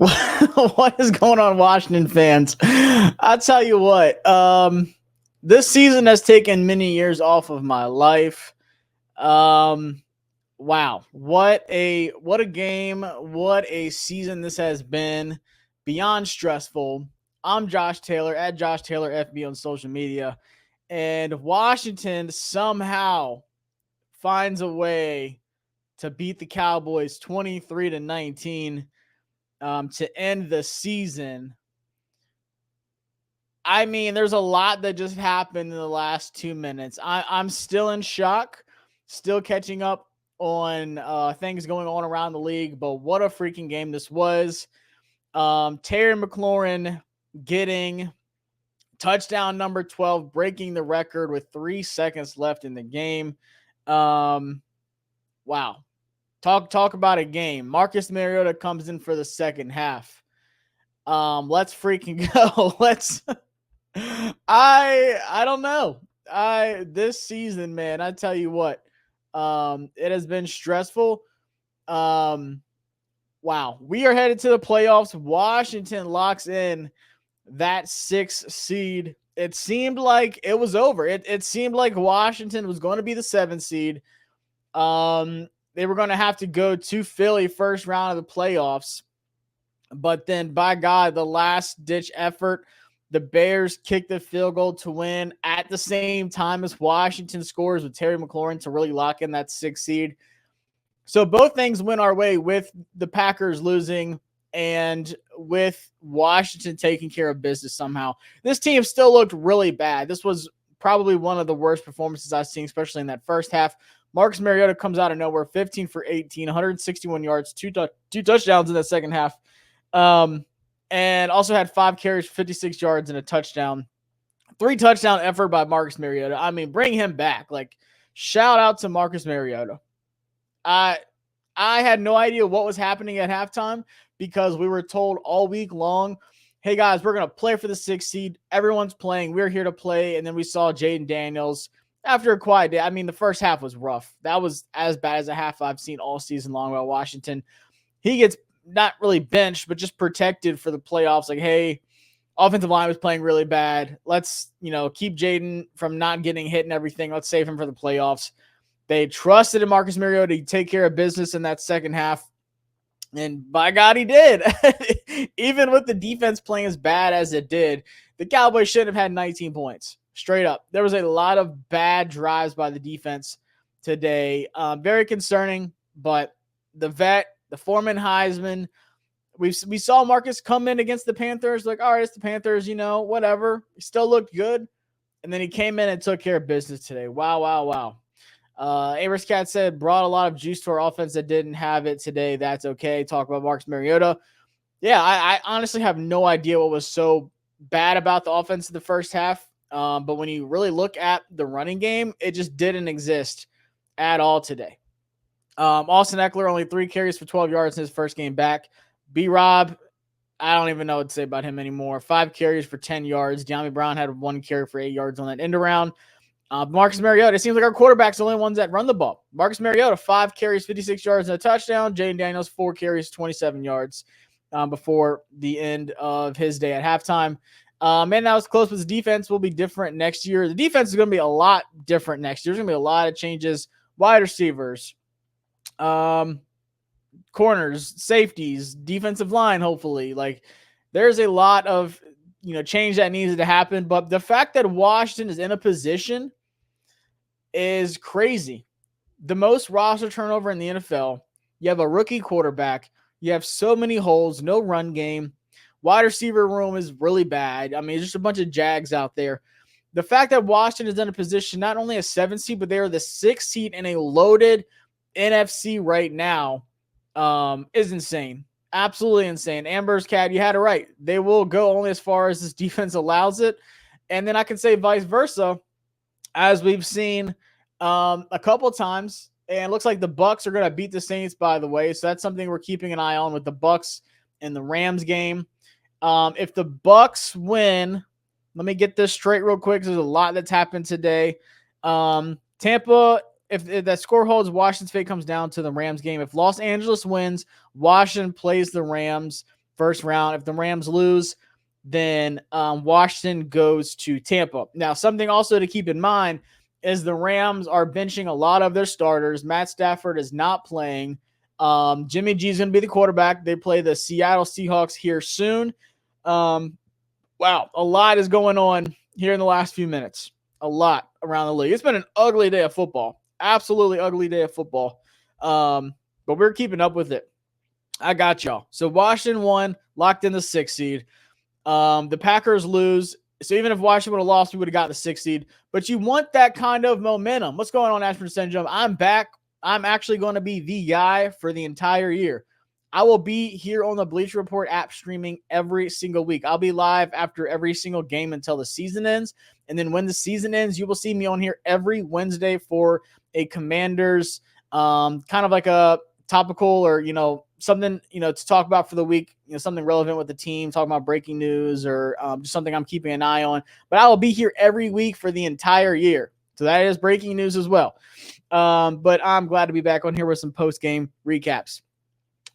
What is going on, Washington fans? I'll tell you what. This season has taken many years off of my life. Um, wow, what a game, what a season this has been. Beyond stressful. I'm Josh Taylor at Josh Taylor FB on social media, and Washington somehow finds a way to beat the Cowboys 23-19 to end the season. I mean, there's a lot that just happened in the last 2 minutes. I'm still in shock, still catching up on things going on around the league, but what a freaking game this was. Terry McLaurin getting touchdown number 12, breaking the record with 3 seconds left in the game. Wow. Talk about a game. Marcus Mariota comes in for the second half. Let's freaking go. I don't know. This season, man, I tell you what, it has been stressful. Wow. We are headed to the playoffs. Washington locks in that 6th seed. It seemed like it was over. It seemed like Washington was going to be the 7th seed. They were going to have to go to Philly first round of the playoffs. But then, by God, the last ditch effort, the Bears kicked the field goal to win at the same time as Washington scores with Terry McLaurin to really lock in that 6th seed. So both things went our way, with the Packers losing and with Washington taking care of business somehow. This team still looked really bad. This was probably one of the worst performances I've seen, especially in that first half. Marcus Mariota comes out of nowhere, 15 for 18, 161 yards, two touchdowns in that second half. And also had 5 carries, 56 yards, and a touchdown. 3 touchdown effort by Marcus Mariota. I mean, bring him back. Like, shout out to Marcus Mariota. I had no idea what was happening at halftime, because we were told all week long, hey guys, we're going to play for the 6th seed. Everyone's playing. We're here to play. And then we saw Jaden Daniels after a quiet day. I mean, the first half was rough. That was as bad as a half I've seen all season long about Washington. He gets not really benched, but just protected for the playoffs. Like, hey, offensive line was playing really bad. Let's, keep Jaden from not getting hit and everything. Let's save him for the playoffs. They trusted in Marcus Mariota to take care of business in that second half. And by God, he did. Even with the defense playing as bad as it did, the Cowboys shouldn't have had 19 points. Straight up. There was a lot of bad drives by the defense today. Very concerning, but the vet, the Foreman Heisman, we saw Marcus come in against the Panthers. Like, all right, it's the Panthers, whatever. He still looked good. And then he came in and took care of business today. Wow. Aver's Cat said, brought a lot of juice to our offense that didn't have it today. That's okay. Talk about Marcus Mariota. Yeah, I honestly have no idea what was so bad about the offense in the first half. But when you really look at the running game, it just didn't exist at all today. Austin Eckler, only 3 carries for 12 yards in his first game back. B-Rob, I don't even know what to say about him anymore. 5 carries for 10 yards. De'Ami Brown had 1 carry for 8 yards on that end around. Marcus Mariota, it seems like our quarterback's the only ones that run the ball. Marcus Mariota, 5 carries, 56 yards, and a touchdown. Jaden Daniels, 4 carries, 27 yards before the end of his day at halftime. Man, that was close, but the defense will be different next year. The defense is going to be a lot different next year. There's going to be a lot of changes. Wide receivers, corners, safeties, defensive line, hopefully. Like, there's a lot of change that needs to happen. But the fact that Washington is in a position is crazy. The most roster turnover in the NFL. You have a rookie quarterback. You have so many holes, no run game. Wide receiver room is really bad. I mean, it's just a bunch of Jags out there. The fact that Washington is in a position, not only a 7th seed, but they are the 6th seed in a loaded NFC right now, is insane. Absolutely insane. Amber's Cat, you had it right. They will go only as far as this defense allows it. And then I can say vice versa, as we've seen a couple times. And it looks like the Bucs are going to beat the Saints, by the way. So that's something we're keeping an eye on with the Bucs and the Rams game. If the Bucs win, let me get this straight real quick. There's a lot that's happened today. Tampa, if that score holds, Washington's fate comes down to the Rams game. If Los Angeles wins, Washington plays the Rams first round. If the Rams lose, then Washington goes to Tampa. Now, something also to keep in mind is the Rams are benching a lot of their starters. Matt Stafford is not playing. Jimmy G is going to be the quarterback. They play the Seattle Seahawks here soon. Wow, a lot is going on here in the last few minutes. A lot around the league. It's been an ugly day of football. Absolutely ugly day of football. But we're keeping up with it. I got y'all. So Washington won, locked in the 6th seed. The Packers lose. So even if Washington would have lost, we would have got the 6th seed. But you want that kind of momentum. What's going on, Ashford Syndrome? I'm back. I'm actually going to be the guy for the entire year. I will be here on the Bleacher Report app streaming every single week. I'll be live after every single game until the season ends. And then when the season ends, you will see me on here every Wednesday for a Commanders, kind of like a topical or, something, to talk about for the week, something relevant with the team, talking about breaking news or just something I'm keeping an eye on. But I will be here every week for the entire year. So that is breaking news as well. But I'm glad to be back on here with some post-game recaps.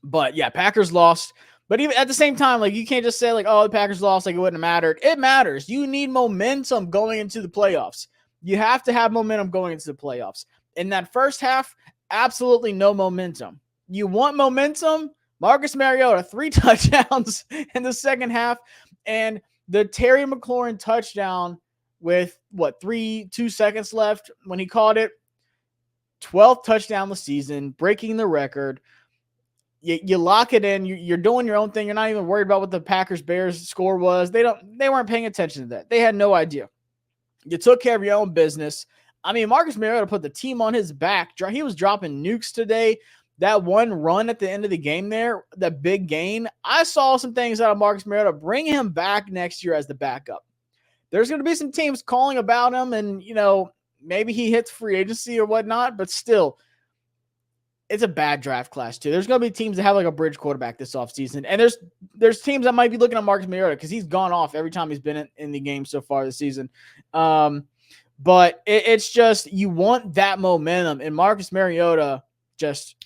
But yeah, Packers lost. But even at the same time, you can't just say the Packers lost, it wouldn't have mattered. It matters. You need momentum going into the playoffs. You have to have momentum going into the playoffs. In that first half, absolutely no momentum. You want momentum? Marcus Mariota, 3 touchdowns in the second half. And the Terry McLaurin touchdown with 2 seconds left when he caught it. 12th touchdown of the season, breaking the record. You lock it in. You're doing your own thing. You're not even worried about what the Packers-Bears score was. They weren't paying attention to that. They had no idea. You took care of your own business. I mean, Marcus Mariota put the team on his back. He was dropping nukes today. That one run at the end of the game there, that big gain, I saw some things out of Marcus Mariota. Bring him back next year as the backup. There's going to be some teams calling about him, and, maybe he hits free agency or whatnot, but still, it's a bad draft class too. There's going to be teams that have a bridge quarterback this offseason. And there's teams that might be looking at Marcus Mariota because he's gone off every time he's been in the game so far this season. But it's just, you want that momentum. And Marcus Mariota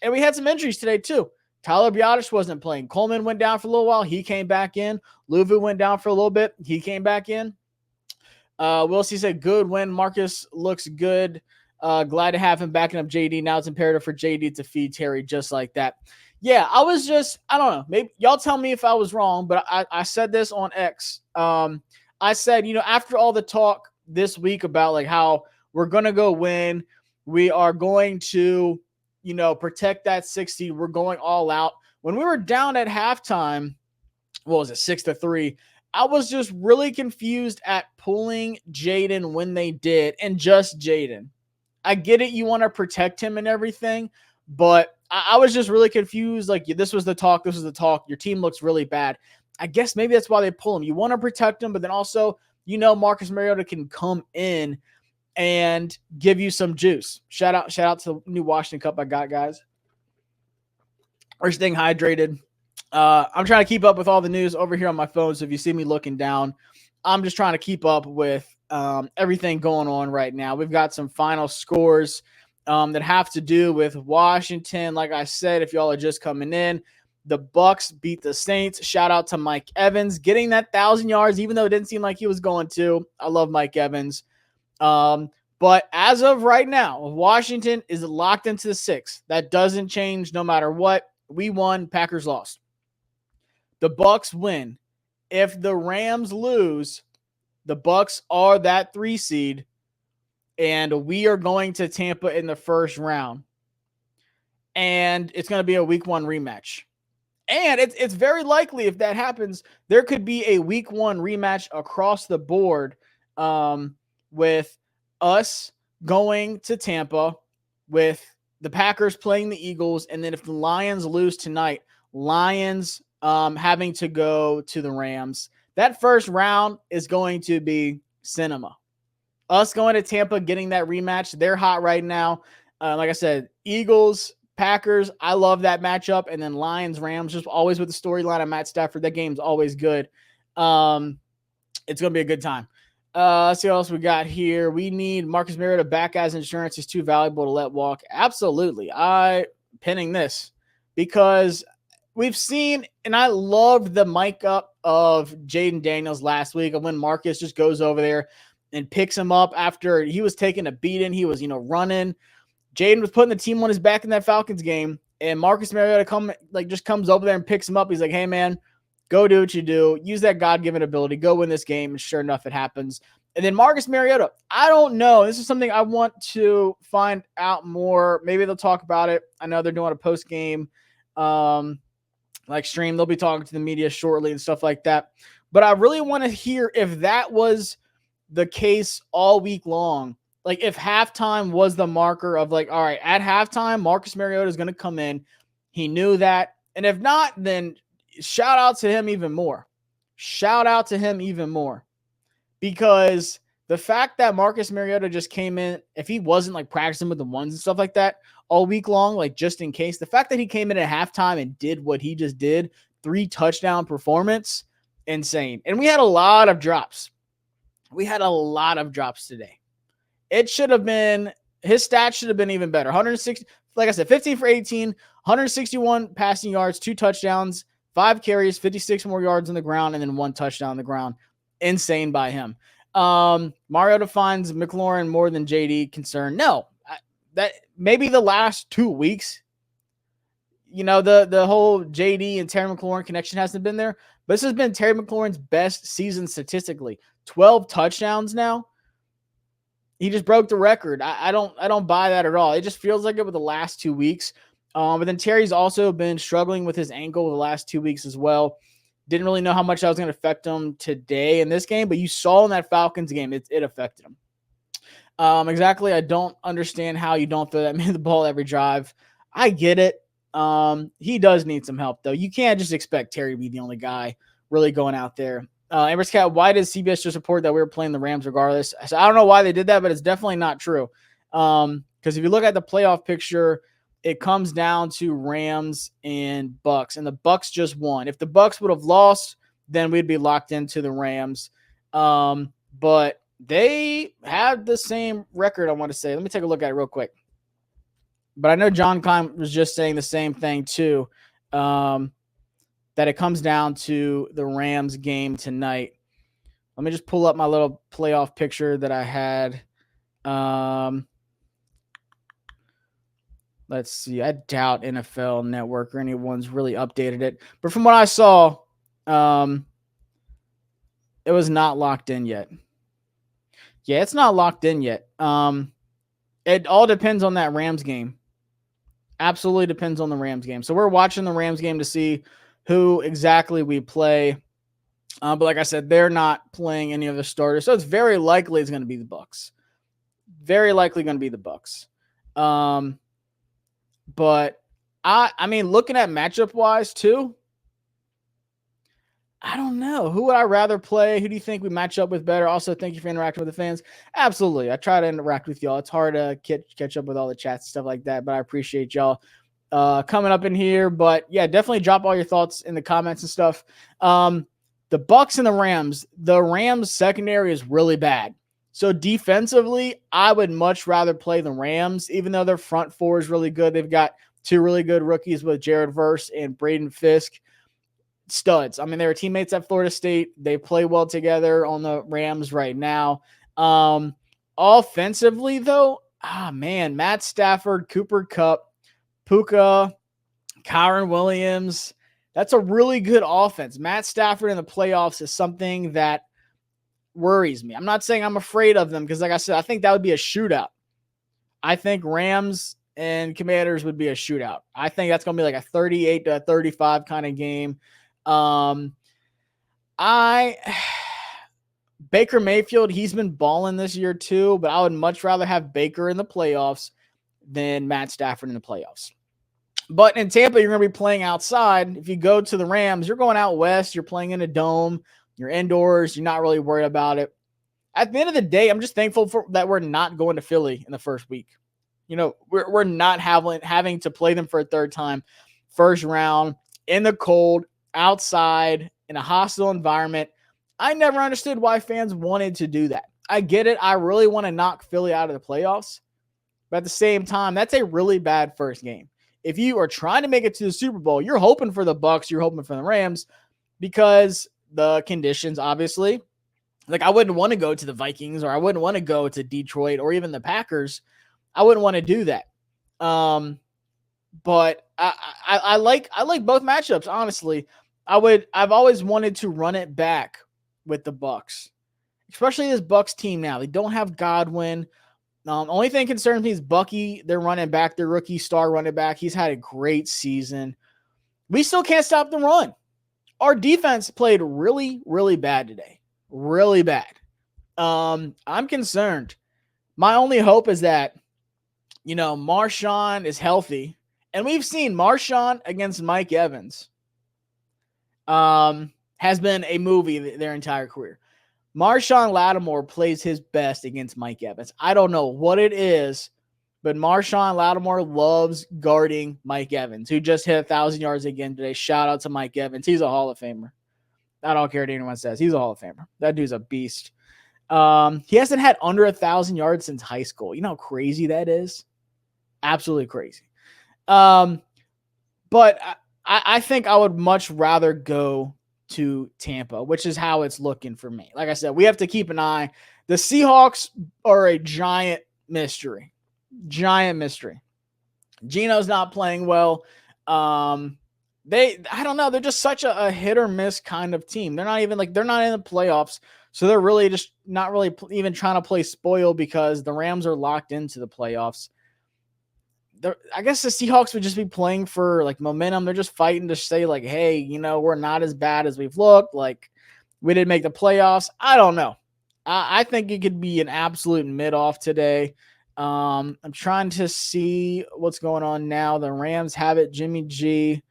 and we had some injuries today too. Tyler Biotish wasn't playing. Coleman went down for a little while. He came back in. Louvu went down for a little bit. He came back in. Wilson said, good win. Marcus looks good. Glad to have him backing up JD. Now it's imperative for JD to feed Terry just like that. Yeah, I don't know. Maybe y'all tell me if I was wrong, but I said this on X. I said, after all the talk this week about how we're going to go win, we are going to, protect that 6th seed. We're going all out. When we were down at halftime, 6-3, I was just really confused at pulling Jaden when they did, and just Jaden. I get it. You want to protect him and everything, but I was just really confused. This was the talk. This was the talk. Your team looks really bad. I guess maybe that's why they pull him. You want to protect him, but then also, Marcus Mariota can come in and give you some juice. Shout out to the new Washington Cup I got, guys. We're staying hydrated. I'm trying to keep up with all the news over here on my phone. So if you see me looking down, I'm just trying to keep up with everything going on right now. We've got some final scores that have to do with Washington. Like I said, if y'all are just coming in, the Bucks beat the Saints. Shout out to Mike Evans getting that 1,000 yards, even though it didn't seem like he was going to. I love Mike Evans. But as of right now, Washington is locked into the 6th. That doesn't change no matter what. We won. Packers lost. The Bucks win. If the Rams lose, the Bucks are that 3 seed, and we are going to Tampa in the first round. And it's going to be a week 1 rematch. And it's very likely if that happens, there could be a week 1 rematch across the board with us going to Tampa, with the Packers playing the Eagles, and then if the Lions lose tonight, Lions having to go to the Rams. That first round is going to be cinema. Us going to Tampa, getting that rematch. They're hot right now. Like I said, Eagles, Packers, I love that matchup. And then Lions, Rams, just always with the storyline of Matt Stafford. That game's always good. It's going to be a good time. Let's see what else we got here. We need Marcus Mariota back as insurance. He's too valuable to let walk. Absolutely. I pinning this because we've seen, and I loved the mic up of Jaden Daniels last week of when Marcus just goes over there and picks him up after he was taking a beating. He was, running. Jaden was putting the team on his back in that Falcons game, and Marcus Mariota just comes over there and picks him up. He's like, hey, man, go do what you do. Use that God-given ability. Go win this game. And sure enough, it happens. And then Marcus Mariota, I don't know. This is something I want to find out more. Maybe they'll talk about it. I know they're doing a post-game stream. They'll be talking to the media shortly and stuff like that. But I really want to hear if that was the case all week long. Like if halftime was the marker of all right, at halftime, Marcus Mariota is going to come in. He knew that. And if not, then shout out to him even more. Shout out to him even more. Because the fact that Marcus Mariota just came in, if he wasn't practicing with the ones and stuff like that all week long, just in case, the fact that he came in at halftime and did what he just did, 3 touchdown performance, insane. And we had a lot of drops. We had a lot of drops today. It should have been, his stats should have been even better. 160, like I said, 15 for 18, 161 passing yards, 2 touchdowns, 5 carries, 56 more yards on the ground, and then 1 touchdown on the ground. Insane by him. Mariota finds McLaurin more than JD concerned. No, that maybe the last 2 weeks, the whole JD and Terry McLaurin connection hasn't been there, but this has been Terry McLaurin's best season statistically. 12 touchdowns now. He just broke the record. I don't buy that at all. It just feels like it with the last 2 weeks. But then Terry's also been struggling with his ankle the last 2 weeks as well. Didn't really know how much that was going to affect him today in this game, but you saw in that Falcons game, it affected him. Exactly. I don't understand how you don't throw that man the ball every drive. I get it. He does need some help, though. You can't just expect Terry to be the only guy really going out there. Amber's Cat, why did CBS just report that we were playing the Rams regardless? So I don't know why they did that, but it's definitely not true. Because if you look at the playoff picture, it comes down to Rams and Bucks, and the Bucks just won. If the Bucks would have lost, then we'd be locked into the Rams. But they have the same record, I want to say. Let me take a look at it real quick. But I know John Klein was just saying the same thing too. That it comes down to the Rams game tonight. Let me just pull up my little playoff picture that I had. Let's see. I doubt NFL Network or anyone's really updated it. But from what I saw, it was not locked in yet. Yeah, it's not locked in yet. It all depends on that Rams game. Absolutely depends on the Rams game. So we're watching the Rams game to see who exactly we play. But like I said, they're not playing any of the starters. So it's very likely it's going to be the Bucks. Very likely going to be the Bucks. But I mean, looking at matchup wise too, I don't know. Who would I rather play? Who do you think we match up with better? Also, thank you for interacting with the fans. Absolutely. I try to interact with y'all. It's hard to catch up with all the chats and stuff like that, but I appreciate y'all coming up in here. But yeah, definitely drop all your thoughts in the comments and stuff. The Bucks and the Rams secondary is really bad. So defensively, I would much rather play the Rams, even though their front four is really good. They've got 2 really good rookies with Jared Verse and Braden Fisk. Studs. I mean, they were teammates at Florida State. They play well together on the Rams right now. Offensively, though, Matt Stafford, Cooper Kupp, Puka, Kyron Williams. That's a really good offense. Matt Stafford in the playoffs is something that worries me. I'm not saying I'm afraid of them because, like I said, I think that would be a shootout. I think Rams and Commanders would be a shootout. I think that's going to be like a 38-35 kind of game. Baker Mayfield, he's been balling this year too, but I would much rather have Baker in the playoffs than Matt Stafford in the playoffs. But in Tampa, you're going to be playing outside. If you go to the Rams, you're going out west. You're playing in a dome. You're indoors. You're not really worried about it. At the end of the day, I'm just thankful that we're not going to Philly in the first week. You know, we're not having to play them for a third time. First round, in the cold, outside, in a hostile environment. I never understood why fans wanted to do that. I get it. I really want to knock Philly out of the playoffs. But at the same time, that's a really bad first game. if you are trying to make it to the Super Bowl, you're hoping for the Bucs, you're hoping for the Rams because the conditions, obviously. Like, I wouldn't want to go to the Vikings, or I wouldn't want to go to Detroit or even the Packers. I wouldn't want to do that. But I like both matchups, honestly. I've always wanted to run it back with the Bucs, especially this Bucs team now. They don't have Godwin. Only thing concerns me is Bucky, their running back, their rookie star running back. He's had a great season. We still can't stop the run. Our defense played really, really bad today. Really bad. I'm concerned. My only hope is that, Marshawn is healthy. And we've seen Marshawn against Mike Evans has been a movie their entire career. Marshawn Lattimore plays his best against Mike Evans. I don't know what it is, but Marshawn Lattimore loves guarding Mike Evans, who just hit 1,000 yards again today. Shout out to Mike Evans. He's a Hall of Famer. I don't care what anyone says. He's a Hall of Famer. That dude's a beast. He hasn't had under 1,000 yards since high school. You know how crazy that is? Absolutely crazy. But I think I would much rather go to Tampa, which is how it's looking for me. Like I said, we have to keep an eye. The Seahawks are a giant mystery. Giant mystery. Geno's not playing well. I don't know. They're just such a hit or miss kind of team. They're not in the playoffs. So they're really just not really even trying to play spoil because the Rams are locked into the playoffs. I guess the Seahawks would just be playing for like momentum. They're just fighting to say like, hey, we're not as bad as we've looked. Like, we didn't make the playoffs. I don't know. I think it could be an absolute mid-off today. I'm trying to see what's going on now. The Rams have it. Jimmy G,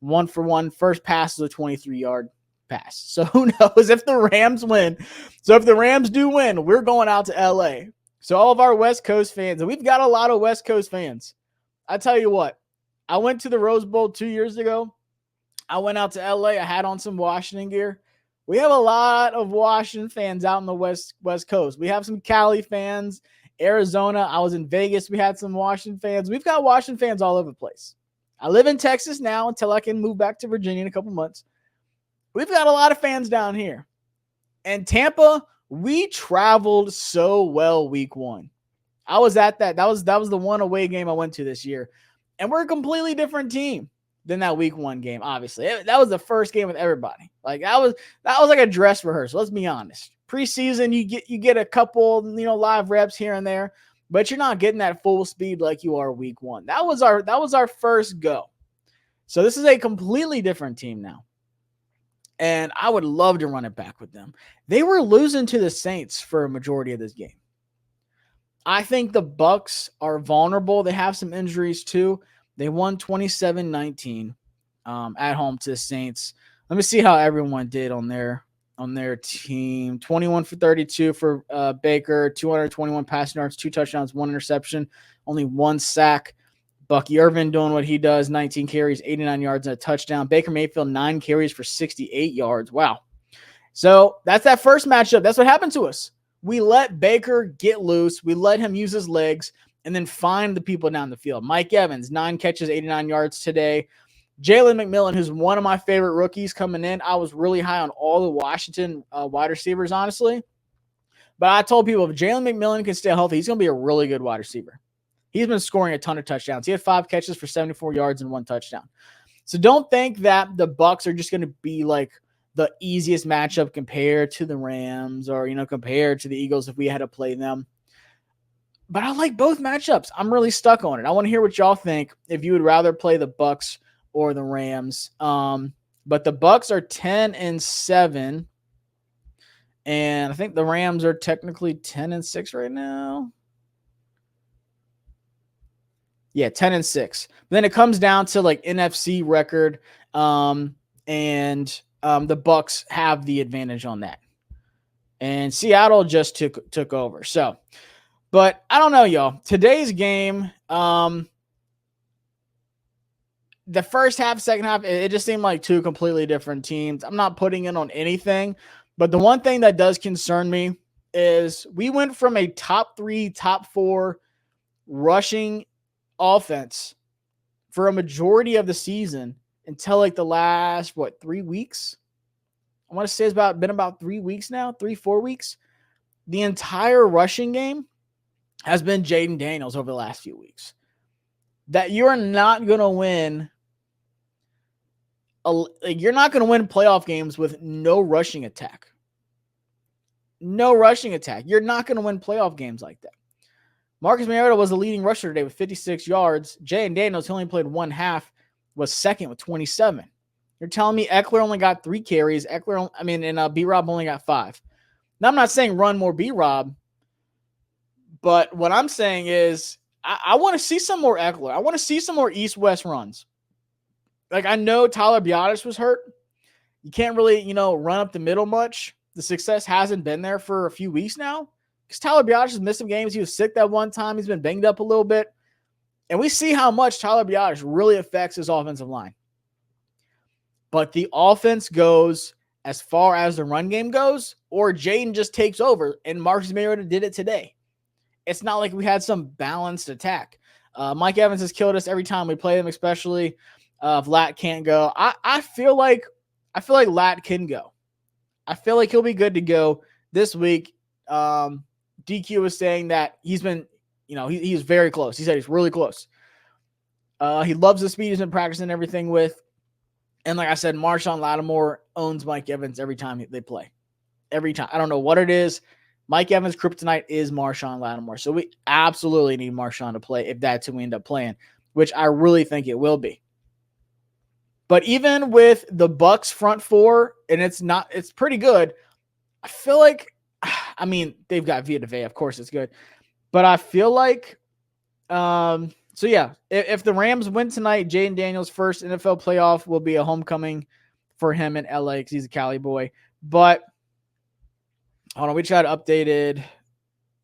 1-for-1. First pass is a 23-yard pass. So who knows if the Rams win. So if the Rams do win, we're going out to LA. So all of our West Coast fans, and we've got a lot of West Coast fans. I tell you what, I went to the Rose Bowl 2 years ago. I went out to LA. I had on some Washington gear. We have a lot of Washington fans out in the West Coast. We have some Cali fans, Arizona. I was in Vegas. We had some Washington fans. We've got Washington fans all over the place. I live in Texas now until I can move back to Virginia in a couple months. We've got a lot of fans down here. And Tampa, we traveled so well week 1. I was at that. That was the one away game I went to this year. And we're a completely different team than that week 1 game, obviously. That was the first game with everybody. Like that was like a dress rehearsal. Let's be honest. Preseason, you get a couple, live reps here and there, but you're not getting that full speed like you are week 1. That was our first go. So this is a completely different team now. And I would love to run it back with them. They were losing to the Saints for a majority of this game. I think the Bucs are vulnerable. They have some injuries too. They won 27-19 at home to the Saints. Let me see how everyone did on their team. 21 for 32 for Baker, 221 passing yards, 2 touchdowns, 1 interception, only 1 sack. Bucky Irvin doing what he does, 19 carries, 89 yards, and a touchdown. Baker Mayfield, 9 carries for 68 yards. Wow. So that's that first matchup. That's what happened to us. We let Baker get loose. We let him use his legs and then find the people down the field. Mike Evans, 9 catches, 89 yards today. Jalen McMillan, who's one of my favorite rookies coming in. I was really high on all the Washington wide receivers, honestly. But I told people if Jalen McMillan can stay healthy, he's going to be a really good wide receiver. He's been scoring a ton of touchdowns. He had 5 catches for 74 yards and 1 touchdown. So don't think that the Bucs are just going to be like the easiest matchup compared to the Rams or, compared to the Eagles if we had to play them. But I like both matchups. I'm really stuck on it. I want to hear what y'all think if you would rather play the Bucs or the Rams. But the Bucs are 10-7. And I think the Rams are technically 10-6 right now. Yeah, 10-6. But then it comes down to like NFC record. The Bucs have the advantage on that. And Seattle just took over. So, but I don't know, y'all. Today's game, the first half, second half, it just seemed like 2 completely different teams. I'm not putting it on anything, but the one thing that does concern me is we went from a top 3, top 4 rushing offense for a majority of the season until like the last, 3 weeks? I want to say it's been about 3 weeks now, 4 weeks. The entire rushing game has been Jaden Daniels over the last few weeks. That you're not going to win. You're not going to win playoff games with no rushing attack. No rushing attack. You're not going to win playoff games like that. Marcus Mariota was the leading rusher today with 56 yards. Jaden Daniels, who only played one half, was second with 27. You're telling me Eckler only got 3 carries. And B-Rob only got 5. Now, I'm not saying run more B-Rob, but what I'm saying is I want to see some more Eckler. I want to see some more east-west runs. Like, I know Tyler Biotis was hurt. You can't really, run up the middle much. The success hasn't been there for a few weeks now because Tyler Biotis has missed some games. He was sick that one time. He's been banged up a little bit. And we see how much Tyler Biotis really affects his offensive line. But the offense goes as far as the run game goes, or Jaden just takes over, and Marcus Mariota did it today. It's not like we had some balanced attack. Mike Evans has killed us every time we play him, especially if Lat can't go. I feel like Lat can go. I feel like he'll be good to go this week. DQ was saying that he's been, he's very close. He said he's really close. He loves the speed he's been practicing everything with. And like I said, Marshawn Lattimore owns Mike Evans every time they play. Every time. I don't know what it is. Mike Evans' kryptonite is Marshawn Lattimore. So we absolutely need Marshawn to play if that's who we end up playing, which I really think it will be. But even with the Bucs front four, and it's pretty good, I feel like, they've got Vita Vea, of course it's good. But I feel like, so yeah, if the Rams win tonight, Jaden Daniels' first NFL playoff will be a homecoming for him in LA because he's a Cali boy. But hold on, we tried updated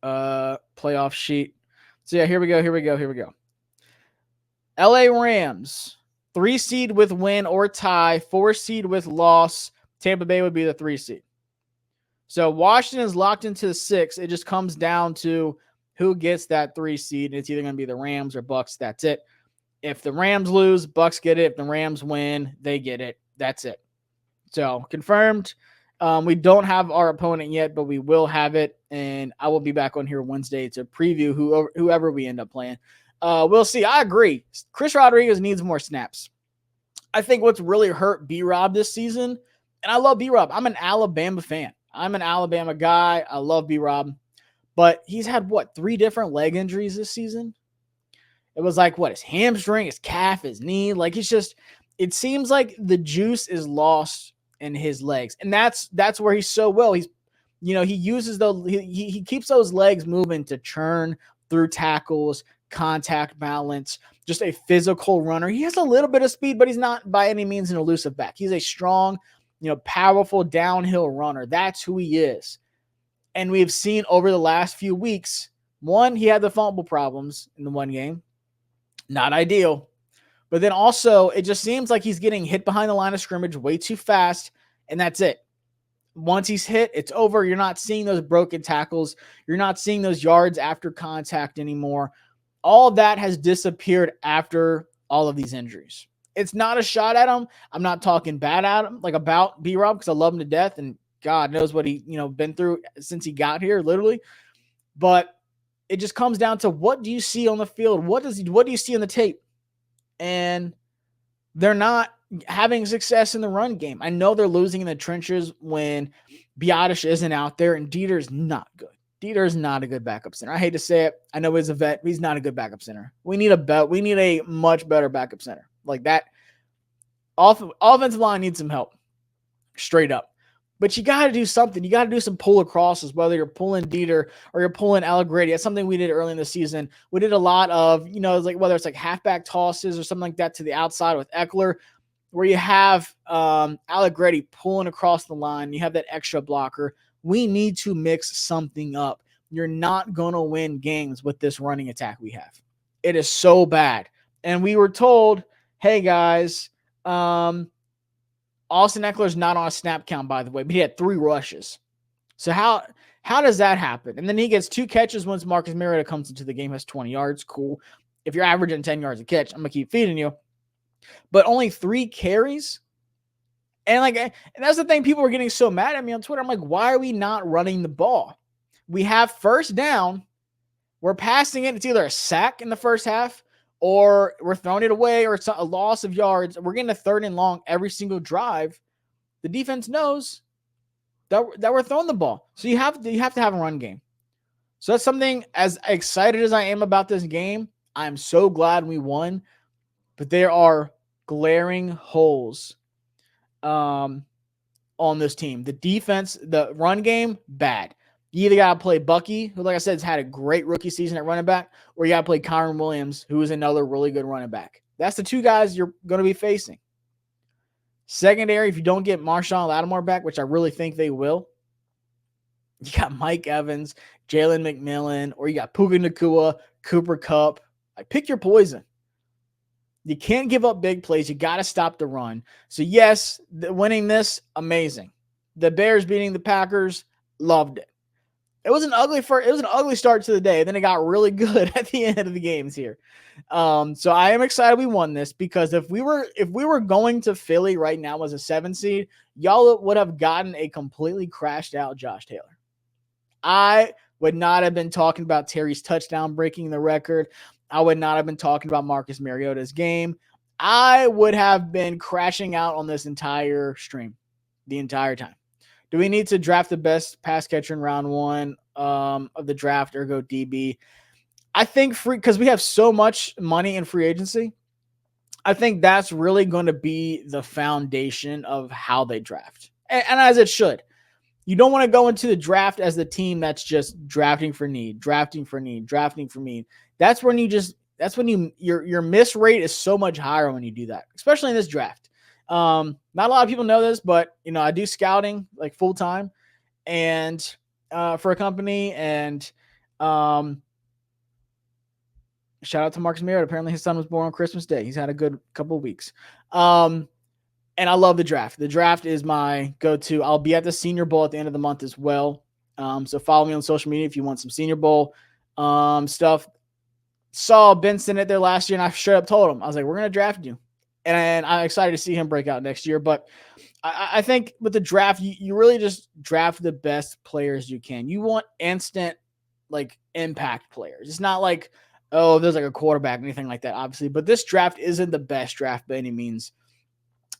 playoff sheet. So yeah, here we go. LA Rams, 3 seed with win or tie, 4 seed with loss. Tampa Bay would be the 3 seed. So Washington is locked into the 6. It just comes down to who gets that 3 seed. It's either going to be the Rams or Bucs. That's it. If the Rams lose, Bucs get it. If the Rams win, they get it. That's it. So confirmed. We don't have our opponent yet, but we will have it. And I will be back on here Wednesday to preview whoever we end up playing. We'll see. I agree. Chris Rodriguez needs more snaps. I think what's really hurt B-Rob this season, and I love B-Rob. I'm an Alabama fan. I'm an Alabama guy. I love B-Rob. But he's had, 3 different leg injuries this season? It was like, his hamstring, his calf, his knee. Like, it seems like the juice is lost in his legs. And that's where he's so well. He's, he uses he keeps those legs moving to churn through tackles, contact balance, just a physical runner. He has a little bit of speed, but he's not by any means an elusive back. He's a strong, powerful downhill runner. That's who he is. And we've seen over the last few weeks, one, he had the fumble problems in the one game. Not ideal. But then also, it just seems like he's getting hit behind the line of scrimmage way too fast, and that's it. Once he's hit, it's over. You're not seeing those broken tackles. You're not seeing those yards after contact anymore. All of that has disappeared after all of these injuries. It's not a shot at him. I'm not talking bad at him, like about B-Rob, because I love him to death, and God knows what he, been through since he got here, literally. But it just comes down to, what do you see on the field? What do you see on the tape? And they're not having success in the run game. I know they're losing in the trenches when Biotis isn't out there, and Dieter's not good. Dieter is not a good backup center. I hate to say it. I know he's a vet, but he's not a good backup center. We need a much better backup center. Like that. Offensive line needs some help. Straight up. But you got to do something. You got to do some pull acrosses, whether you're pulling Dieter or you're pulling Allegretti. That's something we did early in the season. We did a lot of, whether it's like halfback tosses or something like that to the outside with Eckler, where you have Allegretti pulling across the line. You have that extra blocker. We need to mix something up. You're not going to win games with this running attack we have. It is so bad. And we were told, hey, guys, Austin Eckler's not on a snap count, by the way, but he had 3 rushes. So how does that happen? And then he gets 2 catches once Marcus Mariota comes into the game, has 20 yards. Cool. if you're averaging 10 yards a catch, I'm going to keep feeding you. But only 3 carries. And that's the thing. People were getting so mad at me on Twitter. I'm like, why are we not running the ball? We have first down. We're passing it. It's either a sack in the first half or we're throwing it away or it's a loss of yards. We're getting a 3rd and long every single drive. The defense knows that we're throwing the ball. So you have to have a run game. So that's something, as excited as I am about this game, I'm so glad we won. But there are glaring holes on this team. The defense, the run game, bad. You either got to play Bucky, who, like I said, has had a great rookie season at running back, or you got to play Kyron Williams, who is another really good running back. That's the 2 guys you're going to be facing. Secondary, if you don't get Marshawn Lattimore back, which I really think they will, you got Mike Evans, Jalen McMillan, or you got Puka Nacua, Cooper Kupp. Pick your poison. You can't give up big plays. You got to stop the run. So, yes, winning this, amazing. The Bears beating the Packers, loved it. It was an ugly start to the day. Then it got really good at the end of the games here. So I am excited we won this, because if we were going to Philly right now as a 7 seed, y'all would have gotten a completely crashed out Josh Taylor. I would not have been talking about Terry's touchdown breaking the record. I would not have been talking about Marcus Mariota's game. I would have been crashing out on this entire stream the entire time. Do we need to draft the best pass catcher in round 1 of the draft or go DB? I think because we have so much money in free agency, I think that's really going to be the foundation of how they draft. And as it should. You don't want to go into the draft as the team that's just drafting for need. That's when your miss rate is so much higher when you do that, especially in this draft. Not a lot of people know this, but I do scouting like full time and for a company, and shout out to Marcus Mariota. Apparently his son was born on Christmas Day. He's had a good couple of weeks. And I love the draft. The draft is my go-to. I'll be at the Senior Bowl at the end of the month as well. So follow me on social media if you want some Senior Bowl stuff. Saw Benson at there last year, and I straight up told him, I was like, we're going to draft you. And I'm excited to see him break out next year. But I think with the draft, you really just draft the best players you can. You want instant, impact players. It's not like, oh, there's a quarterback or anything like that, obviously. But this draft isn't the best draft by any means.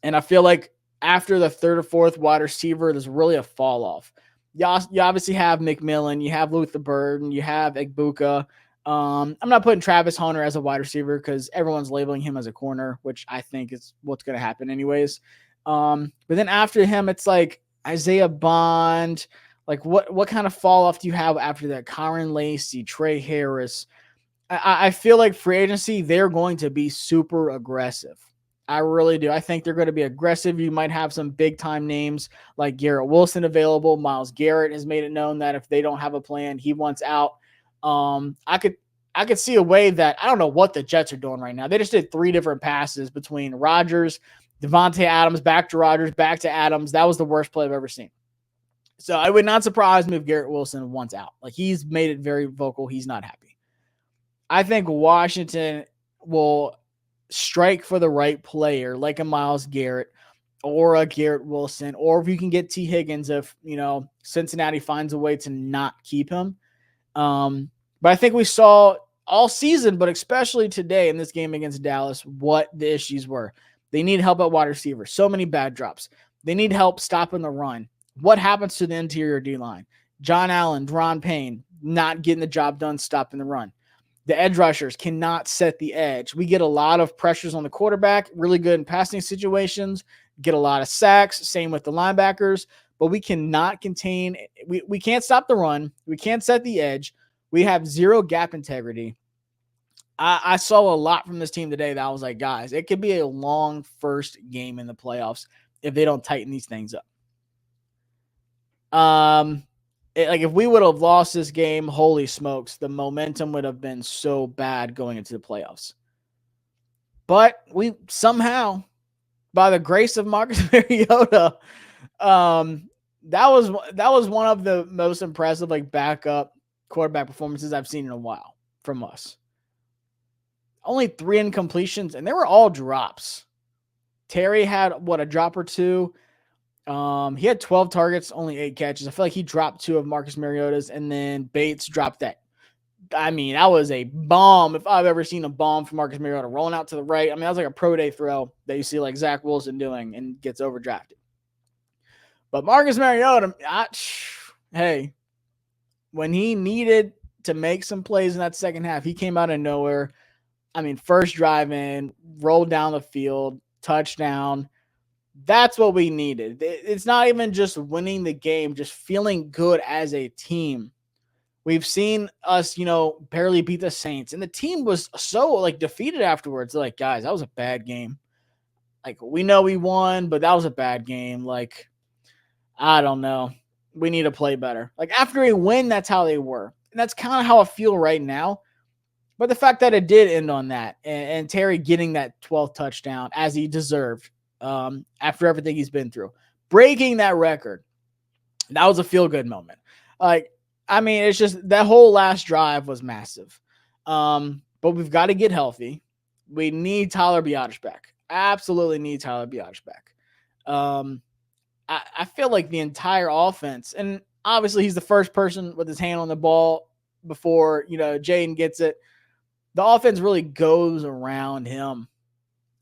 And I feel like after the 3rd or 4th wide receiver, there's really a fall off. You obviously have McMillan, you have Luther Burden, you have Egbuka. I'm not putting Travis Hunter as a wide receiver because everyone's labeling him as a corner, which I think is what's going to happen anyways. But then after him, it's like Isaiah Bond. What kind of fall off do you have after that? Kyron Lacey, Trey Harris. I feel like free agency, they're going to be super aggressive. I really do. I think they're going to be aggressive. You might have some big-time names like Garrett Wilson available. Myles Garrett has made it known that if they don't have a plan, he wants out. I could see a way that I don't know what the Jets are doing right now. They just did 3 different passes between Rodgers, Devontae Adams, back to Rodgers, back to Adams. That was the worst play I've ever seen. So I would not surprise me if Garrett Wilson wants out. He's made it very vocal. He's not happy. I think Washington will strike for the right player, like a Myles Garrett or a Garrett Wilson, or if you can get T. Higgins, if Cincinnati finds a way to not keep him. But I think we saw all season, but especially today in this game against Dallas, what the issues were. They need help at wide receiver. So many bad drops. They need help stopping the run. What happens to the interior D-line? John Allen, Deron Payne, not getting the job done stopping the run. The edge rushers cannot set the edge. We get a lot of pressures on the quarterback, really good in passing situations, get a lot of sacks, same with the linebackers, but we cannot contain, we can't stop the run. We can't set the edge. We have zero gap integrity. I saw a lot from this team today that I was like, guys, it could be a long first game in the playoffs if they don't tighten these things up. If we would have lost this game, holy smokes, the momentum would have been so bad going into the playoffs. But we somehow, by the grace of Marcus Mariota, that was one of the most impressive backup quarterback performances I've seen in a while from us. only 3 incompletions, and they were all drops. Terry had, a drop or 2. He had 12 targets, only 8 catches. I feel like he dropped 2 of Marcus Mariota's, and then Bates dropped that. I mean, that was a bomb if I've ever seen a bomb from Marcus Mariota rolling out to the right. I mean, that was like a pro day throw that you see like Zach Wilson doing and gets overdrafted. But Marcus Mariota, hey, when he needed to make some plays in that second half, he came out of nowhere. I mean, first drive in, rolled down the field, touchdown. That's what we needed. It's not even just winning the game, just feeling good as a team. We've seen us, barely beat the Saints, and the team was so defeated afterwards. Like, guys, that was a bad game. Like, we know we won, but that was a bad game. Like, I don't know. We need to play better. Like, after a win, that's how they were. And that's kind of how I feel right now. But the fact that it did end on that, and Terry getting that 12th touchdown as he deserved after everything he's been through, breaking that record, that was a feel-good moment. I mean, it's just that whole last drive was massive. But we've got to get healthy. We need Tyler Biadasz back. Absolutely need Tyler Biadasz back. I feel like the entire offense, and obviously he's the first person with his hand on the ball before, Jaden gets it. The offense really goes around him.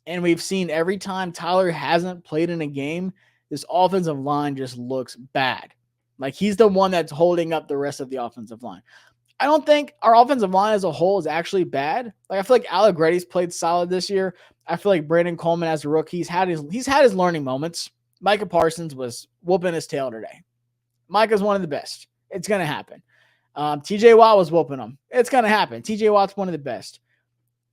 And we've seen every time Tyler hasn't played in a game, this offensive line just looks bad. Like, he's the one that's holding up the rest of the offensive line. I don't think our offensive line as a whole is actually bad. Like, I feel like Allegretti's played solid this year. I feel like Brandon Coleman as a rookie, he's had his learning moments. Micah Parsons was whooping his tail today. Micah's one of the best. It's going to happen. TJ Watt was whooping him. It's going to happen. TJ Watt's one of the best.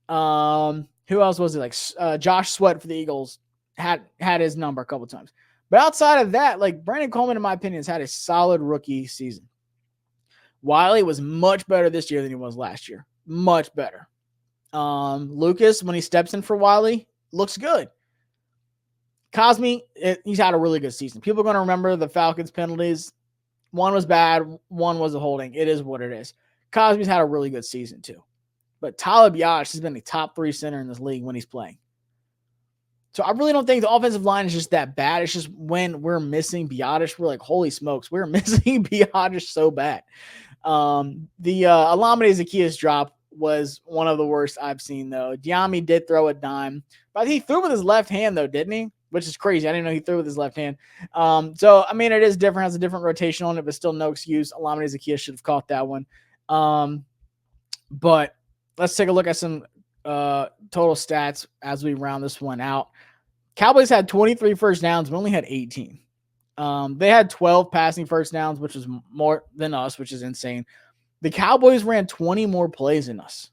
Who else was it? Like Josh Sweat for the Eagles had his number a couple times. But outside of that, like, Brandon Coleman, in my opinion, has had a solid rookie season. Wiley was much better this year than he was last year. Much better. Lucas, when he steps in for Wiley, looks good. Cosme, he's had a really good season. People are going to remember the Falcons penalties. One was bad. One was a holding. It is what it is. Cosme's had a really good season too. But Tyler Biadasz has been a top 3 center in this league when he's playing. So I really don't think the offensive line is just that bad. It's just when we're missing Biadasz, we're like, holy smokes, we're missing Biadasz so bad. The Alameda Zaccheaus drop was one of the worst I've seen, though. Diami did throw a dime, but he threw with his left hand, though, didn't he? Which is crazy. I didn't know he threw with his left hand. So, I mean, it is different, has a different rotation on it, but still no excuse. Alameda Zaccheaus should have caught that one. But let's take a look at some total stats as we round this one out. Cowboys had 23 first downs. We only had 18. They had 12 passing first downs, which is more than us, which is insane. The Cowboys ran 20 more plays than us.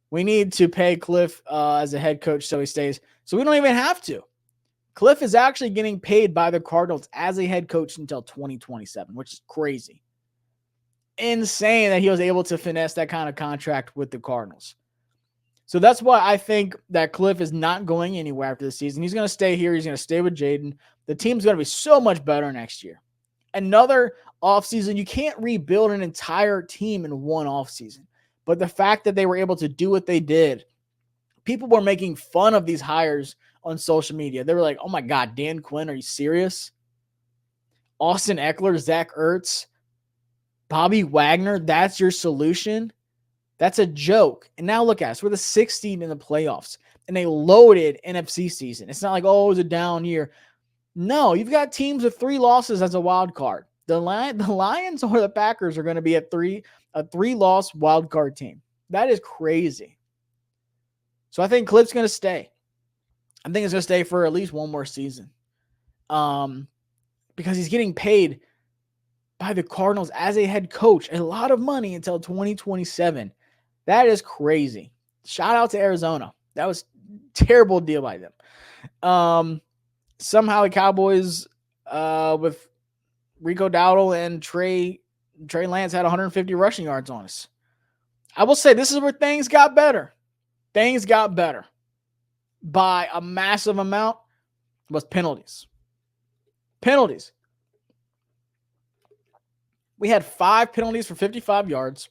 We need to pay Cliff as a head coach so he stays. So we don't even have to. Cliff is actually getting paid by the Cardinals as a head coach until 2027, which is crazy. Insane that he was able to finesse that kind of contract with the Cardinals. So that's why I think that Cliff is not going anywhere after the season. He's going to stay here. He's going to stay with Jaden. The team's going to be so much better next year. Another offseason, you can't rebuild an entire team in one offseason. But the fact that they were able to do what they did, people were making fun of these hires on social media. They were like, oh my God, Dan Quinn, are you serious? Austin Eckler, Zach Ertz, Bobby Wagner, that's your solution? That's a joke. And now look at us. We're the 6th seed in the playoffs in a loaded NFC season. It's not like, oh, it was a down year. No, you've got teams with 3 losses as a wild card. The Lions or the Packers are going to be a 3-loss wild card team. That is crazy. So I think Cliff's going to stay. I think he's going to stay for at least one more season. Because he's getting paid by the Cardinals as a head coach a lot of money until 2027. That is crazy. Shout out to Arizona. That was a terrible deal by them. Somehow the Cowboys with Rico Dowdle and Trey Lance had 150 rushing yards on us. I will say this is where things got better. Things got better by a massive amount was penalties. Penalties. We had 5 penalties for 55 yards.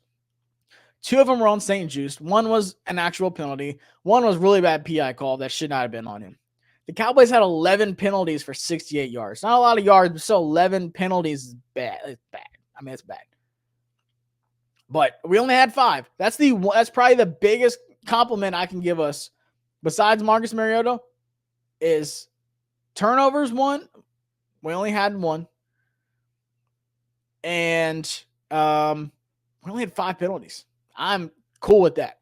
2 of them were on St. Juice. 1 was an actual penalty. 1 was really bad PI call that should not have been on him. The Cowboys had 11 penalties for 68 yards. Not a lot of yards, but still 11 penalties is bad. It's bad. I mean, it's bad. But we only had 5. That's probably the biggest compliment I can give us, besides Marcus Mariota, is turnovers 1. We only had 1. And we only had 5 penalties. I'm cool with that.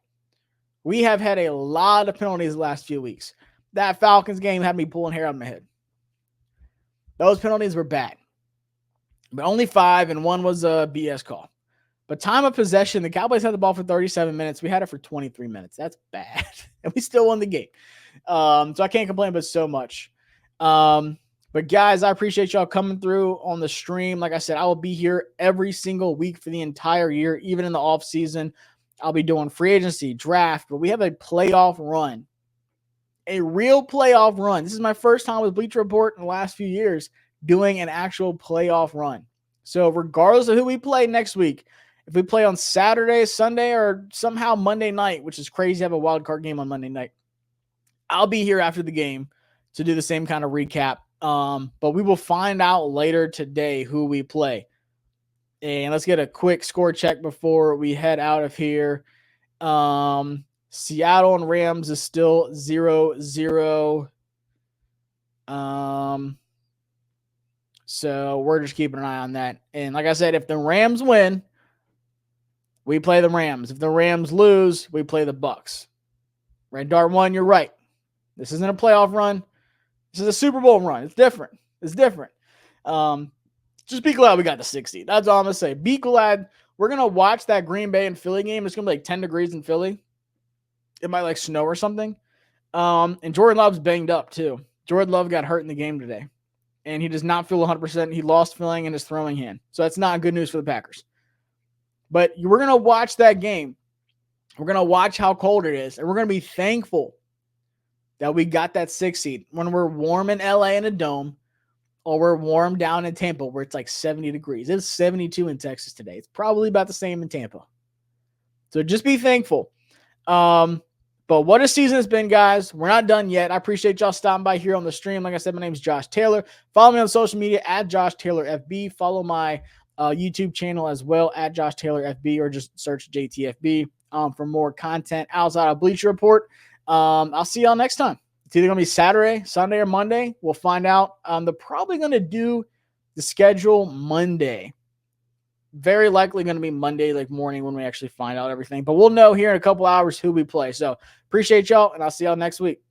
We have had a lot of penalties the last few weeks. That Falcons game had me pulling hair out of my head. Those penalties were bad. But only 5, and 1 was a BS call. But time of possession, the Cowboys had the ball for 37 minutes. We had it for 23 minutes. That's bad. And we still won the game. So I can't complain about so much. But guys, I appreciate y'all coming through on the stream. Like I said, I will be here every single week for the entire year, even in the off season. I'll be doing free agency, draft, but we have a playoff run. A real playoff run. This is my first time with Bleacher Report in the last few years doing an actual playoff run. So regardless of who we play next week, if we play on Saturday, Sunday, or somehow Monday night, which is crazy to have a wild card game on Monday night, I'll be here after the game to do the same kind of recap. But we will find out later today who we play. And let's get a quick score check before we head out of here. Seattle and Rams is still 0-0. So we're just keeping an eye on that. And like I said, if the Rams win, we play the Rams. If the Rams lose, we play the Bucks. Red Dart 1, you're right. This isn't a playoff run. This is a Super Bowl run. It's different. It's different. Just be glad we got the 60. That's all I'm going to say. Be glad. We're going to watch that Green Bay and Philly game. It's going to be like 10 degrees in Philly. It might like snow or something. And Jordan Love's banged up too. Jordan Love got hurt in the game today. And he does not feel 100%. He lost feeling in his throwing hand. So that's not good news for the Packers. But we're going to watch that game. We're going to watch how cold it is. And we're going to be thankful that we got that 6 seed when we're warm in LA in a dome, or we're warm down in Tampa where it's like 70 degrees. It's 72 in Texas today. It's probably about the same in Tampa. So just be thankful. But what a season it's been, guys. We're not done yet. I appreciate y'all stopping by here on the stream. Like I said, my name is Josh Taylor. Follow me on social media at Josh Taylor FB. Follow my YouTube channel as well at Josh Taylor FB, or just search JTFB for more content outside of Bleacher Report. I'll see y'all next time. It's either going to be Saturday, Sunday, or Monday. We'll find out. They're probably going to do the schedule Monday. Very likely going to be Monday, like morning, when we actually find out everything. But we'll know here in a couple hours who we play. So appreciate y'all, and I'll see y'all next week.